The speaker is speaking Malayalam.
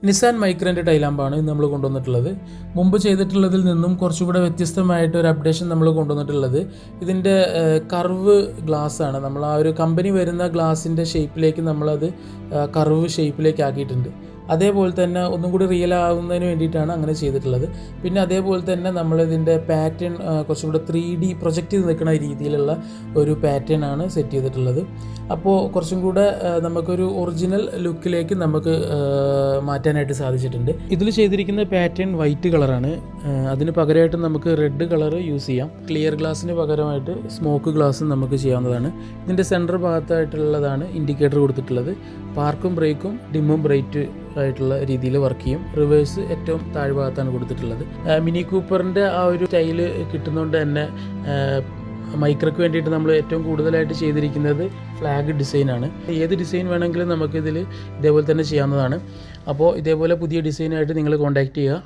നിസാൻ മൈക്രൻ്റെ ടൈലാമ്പാണ് ഇന്ന് നമ്മൾ കൊണ്ടുവന്നിട്ടുള്ളത്. മുമ്പ് ചെയ്തിട്ടുള്ളതിൽ നിന്നും കുറച്ചുകൂടെ വ്യത്യസ്തമായിട്ട് ഒരു അപ്ഡേഷൻ നമ്മൾ കൊണ്ടുവന്നിട്ടുള്ളത് ഇതിൻ്റെ കർവ് ഗ്ലാസ് ആണ്. നമ്മൾ ആ ഒരു കമ്പനി വരുന്ന ഗ്ലാസിൻ്റെ ഷേപ്പിലേക്ക് നമ്മളത് കർവ് ഷേപ്പിലേക്ക് ആക്കിയിട്ടുണ്ട്. അതേപോലെ തന്നെ ഒന്നും കൂടി റിയൽ ആവുന്നതിന് വേണ്ടിയിട്ടാണ് അങ്ങനെ ചെയ്തിട്ടുള്ളത്. പിന്നെ അതേപോലെ തന്നെ നമ്മളിതിൻ്റെ പാറ്റേൺ കുറച്ചുകൂടെ 3D പ്രൊജക്റ്റ് ചെയ്ത് നിൽക്കുന്ന രീതിയിലുള്ള ഒരു പാറ്റേൺ ആണ് സെറ്റ് ചെയ്തിട്ടുള്ളത്. അപ്പോൾ കുറച്ചും കൂടെ നമുക്കൊരു ഒറിജിനൽ ലുക്കിലേക്ക് നമുക്ക് മാറ്റാനായിട്ട് സാധിച്ചിട്ടുണ്ട്. ഇതിൽ ചെയ്തിരിക്കുന്ന പാറ്റേൺ വൈറ്റ് കളറാണ്. അതിന് പകരമായിട്ട് നമുക്ക് റെഡ് കളർ യൂസ് ചെയ്യാം. ക്ലിയർ ഗ്ലാസ്സിന് പകരമായിട്ട് സ്മോക്ക് ഗ്ലാസ്സും നമുക്ക് ചെയ്യാവുന്നതാണ്. ഇതിൻ്റെ സെൻറ്റർ ഭാഗത്തായിട്ടുള്ളതാണ് ഇൻഡിക്കേറ്റർ കൊടുത്തിട്ടുള്ളത്. പാർക്കും ബ്രേക്കും ഡിമ്മും ബ്രൈറ്റ് ആയിട്ടുള്ള രീതിയിൽ വർക്ക് ചെയ്യും. റിവേഴ്സ് ഏറ്റവും താഴ്ഭാഗത്താണ് കൊടുത്തിട്ടുള്ളത്. മിനി കൂപ്പറിൻ്റെ ആ ഒരു സ്റ്റൈല് കിട്ടുന്നതുകൊണ്ട് തന്നെ മൈക്രോയ്ക്ക് വേണ്ടിയിട്ട് നമ്മൾ ഏറ്റവും കൂടുതലായിട്ട് ചെയ്തിരിക്കുന്നത് ഫ്ലാഗ് ഡിസൈനാണ്. ഏത് ഡിസൈൻ വേണമെങ്കിലും നമുക്കിതിൽ ഇതേപോലെ തന്നെ ചെയ്യാവുന്നതാണ്. അപ്പോൾ ഇതേപോലെ പുതിയ ഡിസൈനായിട്ട് നിങ്ങൾ കോൺടാക്റ്റ് ചെയ്യുക.